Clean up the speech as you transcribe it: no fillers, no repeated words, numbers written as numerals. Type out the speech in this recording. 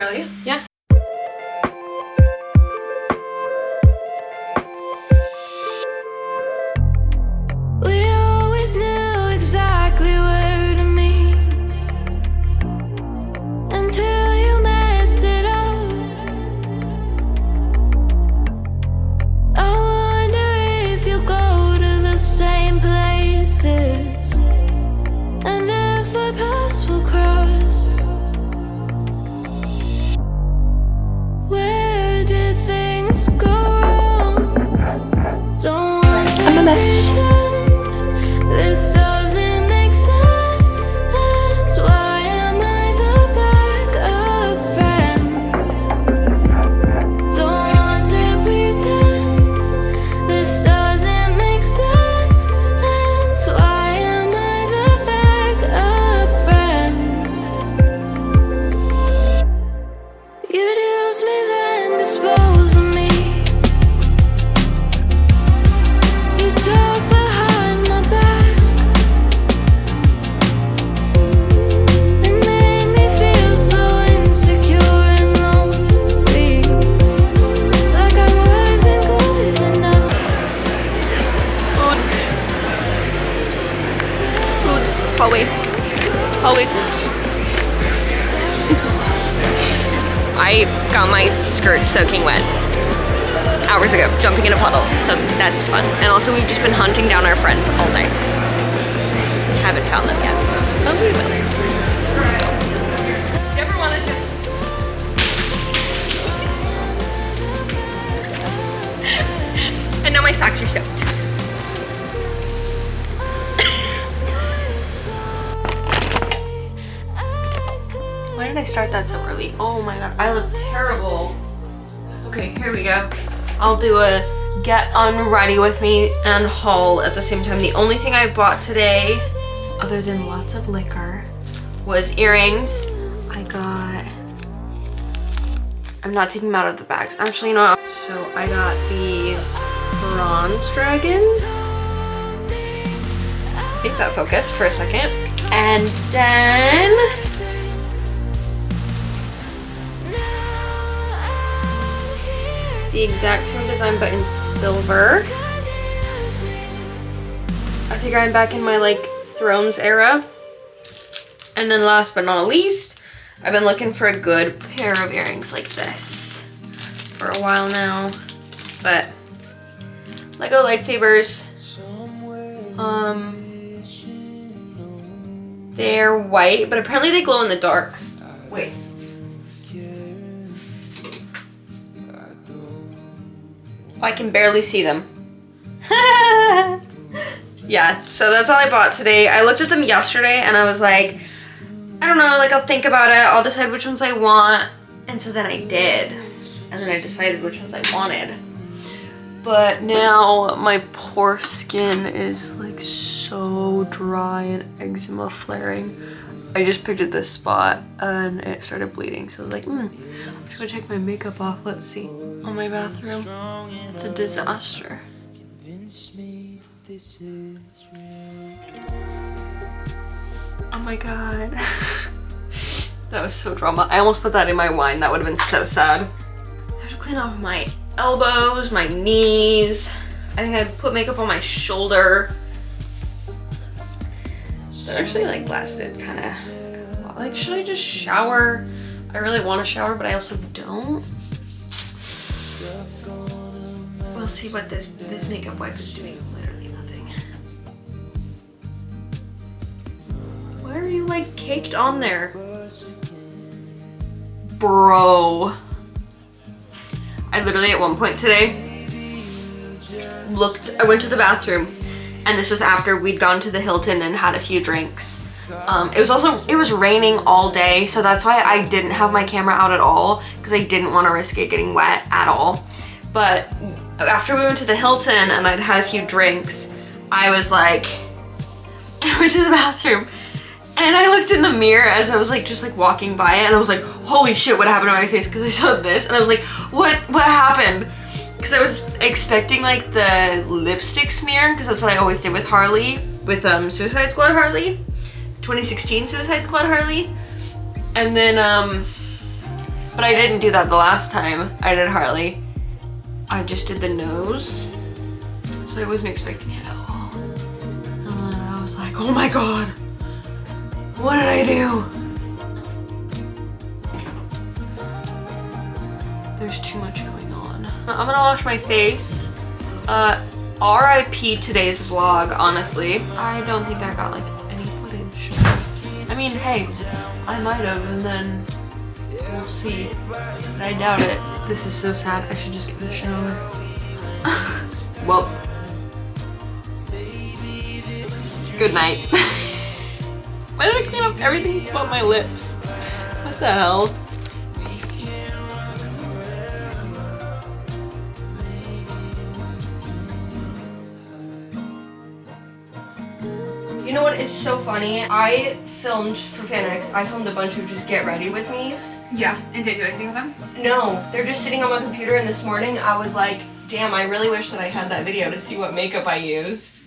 Really? Yeah. We always knew exactly where to meet until you messed it up. I wonder if you'll go to the same places and if our paths will cross. Where did things go wrong? Don't want to I'm a mess. this doesn't make sense. Why am I the backup friend? Don't want to pretend this doesn't make sense. Why am I the backup friend? You'd use me then dispose of me. You talk behind my back and made me feel so insecure and lonely, like I wasn't good enough. Foods. Hallway foods. I got my skirt soaking wet hours ago, jumping in a puddle, so that's fun. And also we've just been hunting down our friends all day. Haven't found them yet, but we will. Never want to just... And now my socks are soaked. Why did I start that so early? Oh my god, I look terrible. Okay, here we go. I'll do a get unready with me and haul at the same time. The only thing I bought today, other than lots of liquor, was earrings. I'm not taking them out of the bags. Actually, you know, so I got these bronze dragons. I think that focused for a second. And then the exact same design but in silver. I figure I'm back in my like Thrones era. And then last but not least, I've been looking for a good pair of earrings like this for a while now. But Lego lightsabers. They're white, but apparently they glow in the dark. Wait. I can barely see them. Yeah, so that's all I bought today. I looked at them yesterday and I was like, I don't know, like I'll think about it. I'll decide which ones I want. And so then I did. And then I decided which ones I wanted. But now my poor skin is like so dry and eczema flaring. I just picked at this spot and it started bleeding. So I was like, I should go take my makeup off. Let's see. On my bathroom. It's a disaster. Oh my god. That was so drama. I almost put that in my wine. That would have been so sad. I have to clean off my elbows, my knees. I think I put makeup on my shoulder. That actually like lasted kind of like, should I just shower? I really want to shower, but I also don't. We'll see what this makeup wipe is doing. Literally nothing. Why are you like caked on there? Bro. I literally at one point today I went to the bathroom and this was after we'd gone to the Hilton and had a few drinks. It was raining all day, so that's why I didn't have my camera out at all, because I didn't want to risk it getting wet at all. But after we went to the Hilton and I'd had a few drinks, I was like, I went to the bathroom and I looked in the mirror as I was like just like walking by it and I was like, holy shit, what happened to my face? Because I saw this and I was like, what happened? Because I was expecting like the lipstick smear, because that's what I always did with Harley, with Suicide Squad Harley, 2016 Suicide Squad Harley. And then But I didn't do that the last time I did Harley. I just did the nose. So I wasn't expecting it at all. And then I was like, oh my god, what did I do? There's too much going on. I'm gonna wash my face. RIP today's vlog, honestly. I don't think I got like any footage. I mean, hey, I might have, and then we'll see. But I doubt it. This is so sad. I should just get in the shower. Well, good night. Why did I clean up everything but my lips? What the hell? You know what is so funny? I filmed for Fanatics, I filmed a bunch of just get ready with me's. Yeah, and did you do anything with them? No, they're just sitting on my computer, and this morning I was like, damn, I really wish that I had that video to see what makeup I used.